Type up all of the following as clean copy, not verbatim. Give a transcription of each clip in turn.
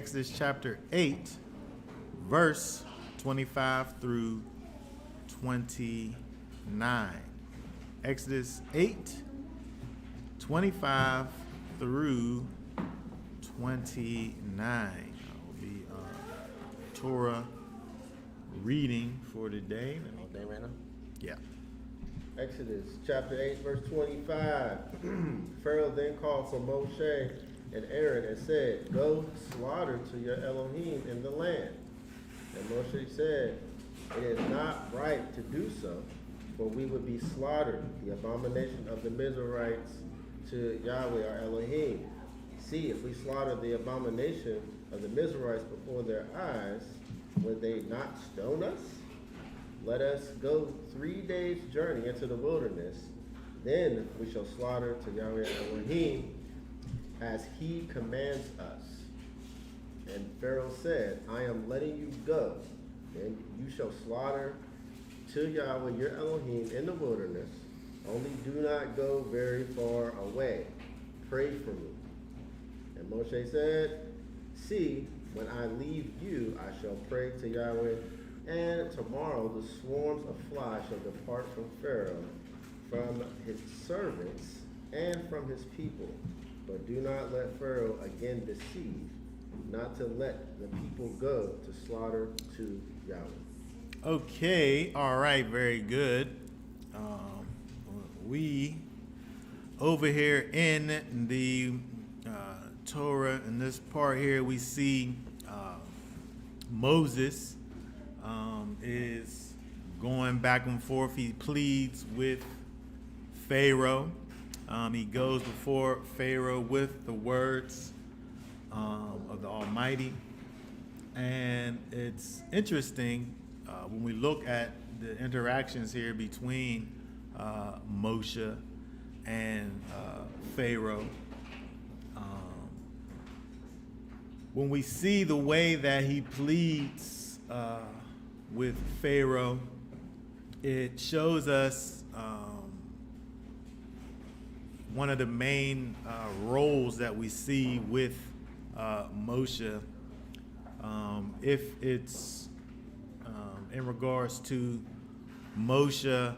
Exodus chapter 8, verse 25 through 29. Exodus 8, 25 through 29. That will be Torah reading for today. All day right now? Yeah. Exodus chapter 8, verse 25. Pharaoh then called for Moshe and Aaron and said, "Go slaughter to your Elohim in the land." And Moshe said, "It is not right to do so, for we would be slaughtered, the abomination of the Mizrahites to Yahweh our Elohim. See, if we slaughter the abomination of the Mizrahites before their eyes, would they not stone us? Let us go 3 days' journey into the wilderness. Then we shall slaughter to Yahweh Elohim as he commands us." And Pharaoh said, "I am letting you go, and you shall slaughter to Yahweh your Elohim in the wilderness. Only do not go very far away. Pray for me." And Moshe said, "See, when I leave you, I shall pray to Yahweh, and tomorrow the swarms of flies shall depart from Pharaoh, from his servants, and from his people. But do not let Pharaoh again deceive, not to let the people go to slaughter to Yahweh." Okay, all right, very good. We over here in the Torah, in this part here, we see Moses is going back and forth. He pleads with Pharaoh. He goes before Pharaoh with the words of the Almighty. And it's interesting when we look at the interactions here between Moshe and Pharaoh. When we see the way that he pleads with Pharaoh, it shows us one of the main roles that we see with Moshe, if it's in regards to Moshe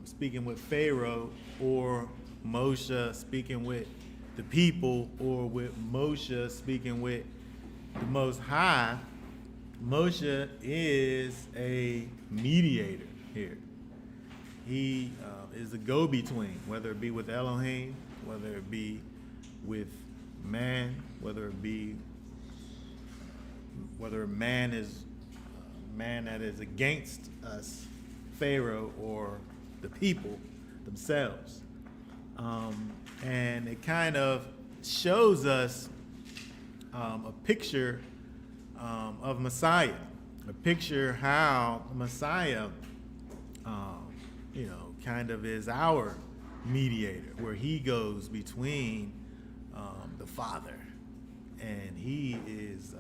speaking with Pharaoh, or Moshe speaking with the people, or with Moshe speaking with the Most High. Moshe is a mediator here. He is a go-between, whether it be with Elohim, whether it be with man, whether man is man that is against us, Pharaoh, or the people themselves. And it kind of shows us a picture of Messiah, a picture how Messiah kind of is our mediator, where he goes between the Father, and he is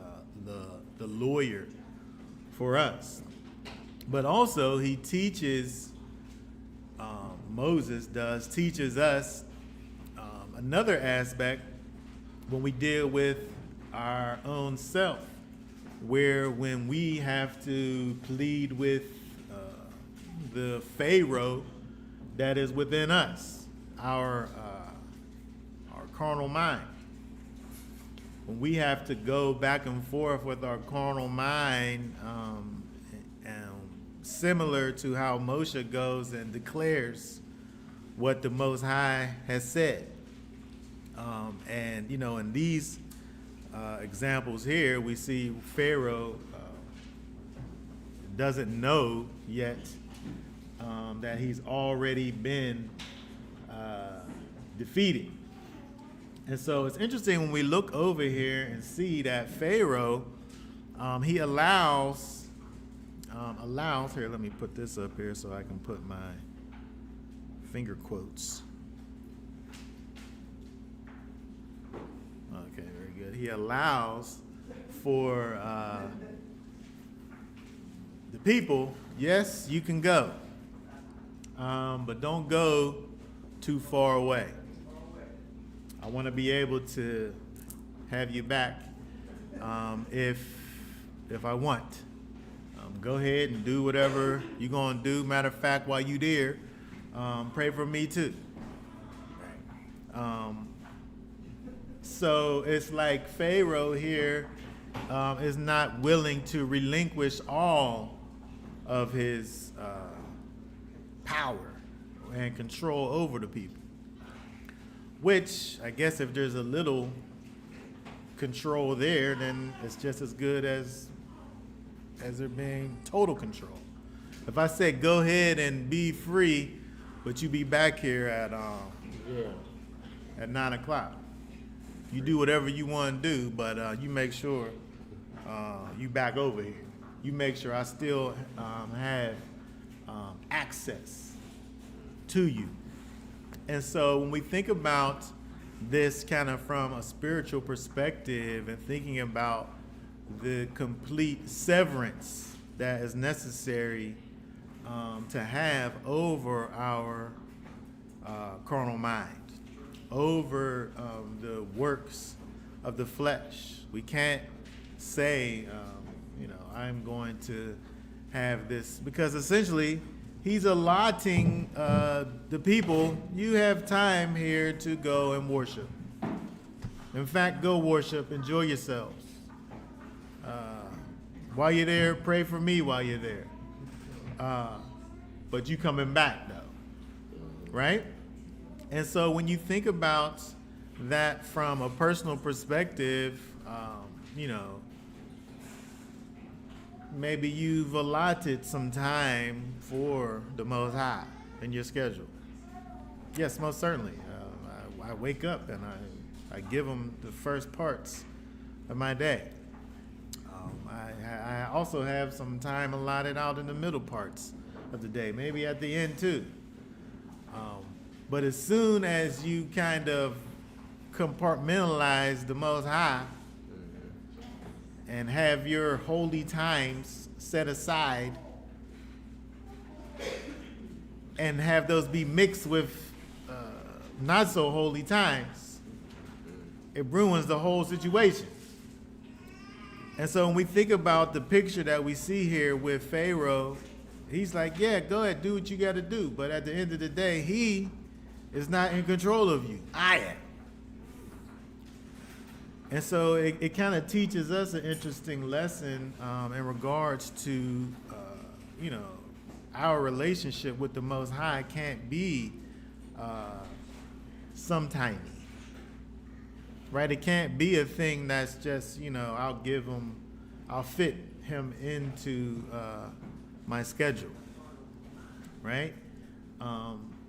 the lawyer for us. But also he teaches, Moses teaches us another aspect when we deal with our own self, where when we have to plead with the Pharaoh that is within us, our carnal mind. When we have to go back and forth with our carnal mind, and similar to how Moshe goes and declares what the Most High has said. And in these examples here, we see Pharaoh doesn't know yet that he's already been defeated. And so it's interesting when we look over here and see that Pharaoh, he allows, here, let me put this up here so I can put my finger quotes. Okay, very good. He allows for the people, yes, you can go, but don't go too far away. I want to be able to have you back if I want. Go ahead and do whatever you're going to do. Matter of fact, while you there, pray for me too. So it's like Pharaoh here is not willing to relinquish all of his power and control over the people. Which, I guess if there's a little control there, then it's just as good as there being total control. If I say go ahead and be free, but you be back here at 9 o'clock. You do whatever you want to do, but you make sure you back over here. You make sure I still have access to you. And so when we think about this kind of from a spiritual perspective and thinking about the complete severance that is necessary to have over our carnal mind, over the works of the flesh. We can't say, I'm going to have this, because essentially he's allotting the people, you have time here to go and worship. In fact, go worship, enjoy yourselves. While you're there, pray for me while you're there. But you coming back though, right? And so when you think about that from a personal perspective, maybe you've allotted some time for the Most High in your schedule. Yes, most certainly. I wake up and I give him the first parts of my day. I also have some time allotted out in the middle parts of the day, maybe at the end too. But as soon as you kind of compartmentalize the Most High and have your holy times set aside and have those be mixed with not so holy times, it ruins the whole situation. And so when we think about the picture that we see here with Pharaoh, he's like, yeah, go ahead, do what you got to do. But at the end of the day, he is not in control of you. I am. And so it kind of teaches us an interesting lesson in regards to, our relationship with the Most High can't be sometimey. Right? It can't be a thing that's just, I'll fit him into my schedule. Right?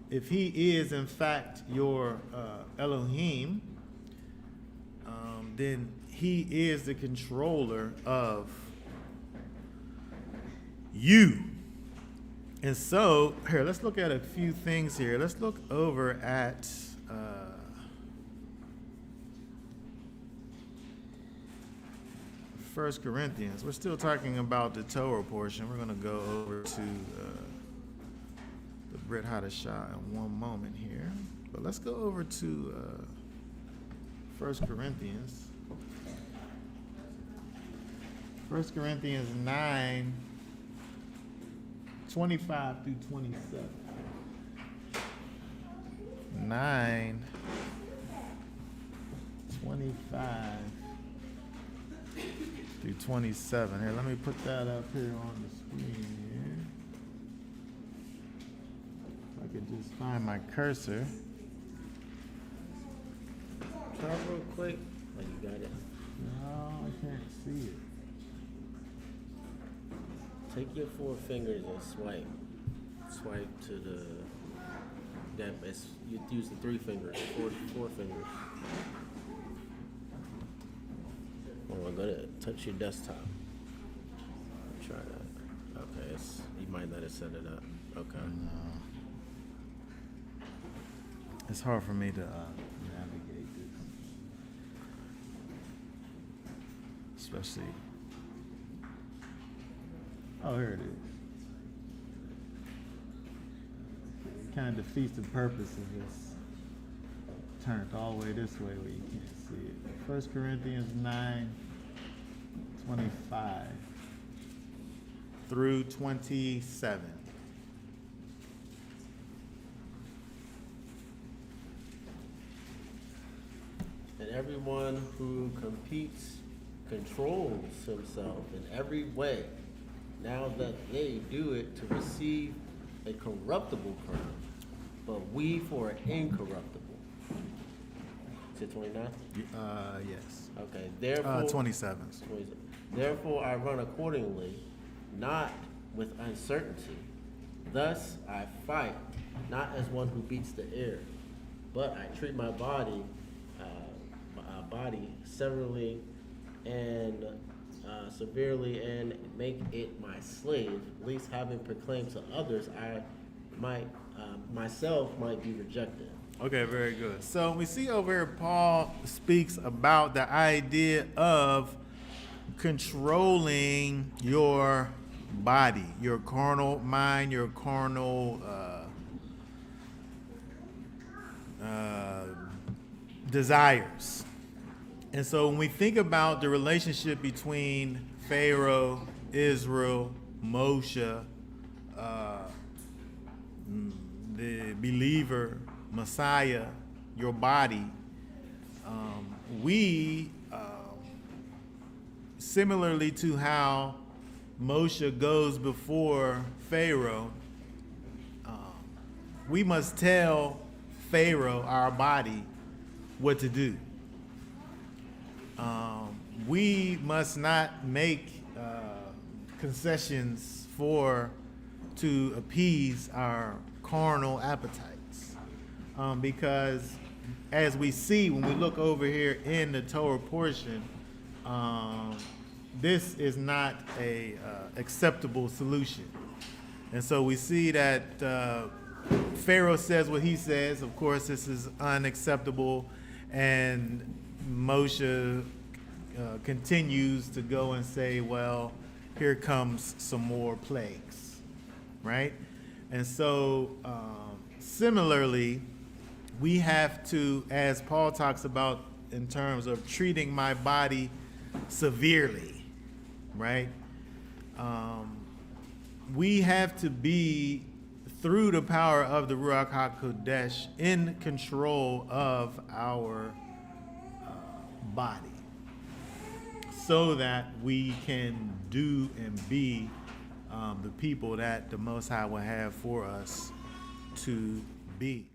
If he is, in fact, your Elohim, then he is the controller of you. And so, here, let's look at a few things here. Let's look over at 1 Corinthians. We're still talking about the Torah portion. We're going to go over to the Brit Hadashah in one moment here. But let's go over to 1 Corinthians. 1 Corinthians 9, 25 through 27. 9, 25 through 27. Here, let me put that up here on the screen here. If I could just find my cursor. Try real quick. Oh, you got it. No, I can't see it. Take your 4 fingers and swipe. Swipe to the. You use the 3 fingers. 4 fingers. Oh, I'm gonna touch your desktop. Try that. Okay, you might let it set it up. Okay. No. It's hard for me to navigate this, especially. Oh, here it is. It kind of defeats the purpose of this. Turned all the way this way where you can't see it. 1 Corinthians 9, 25 through 27. And everyone who competes controls himself in every way, now that they do it to receive a corruptible crown, but we for an incorruptible. Is it 29? Yes. Okay, therefore. 27. 27. Therefore I run accordingly, not with uncertainty. Thus I fight, not as one who beats the air, but I treat my body severely and severely, and make it my slave, lest having proclaimed to others, I might myself might be rejected. Okay, very good. So we see over here Paul speaks about the idea of controlling your body, your carnal mind, your carnal desires. And so when we think about the relationship between Pharaoh, Israel, Moshe, the believer, Messiah, your body, we, similarly to how Moshe goes before Pharaoh, we must tell Pharaoh, our body, what to do. We must not make concessions to appease our carnal appetites, because as we see when we look over here in the Torah portion, this is not a acceptable solution. And so we see that Pharaoh says what he says. Of course, this is unacceptable, and Moshe continues to go and say, well, here comes some more plagues, right? And so similarly, we have to, as Paul talks about in terms of treating my body severely, right? We have to be, through the power of the Ruach HaKodesh, in control of our body, so that we can do and be the people that the Most High will have for us to be.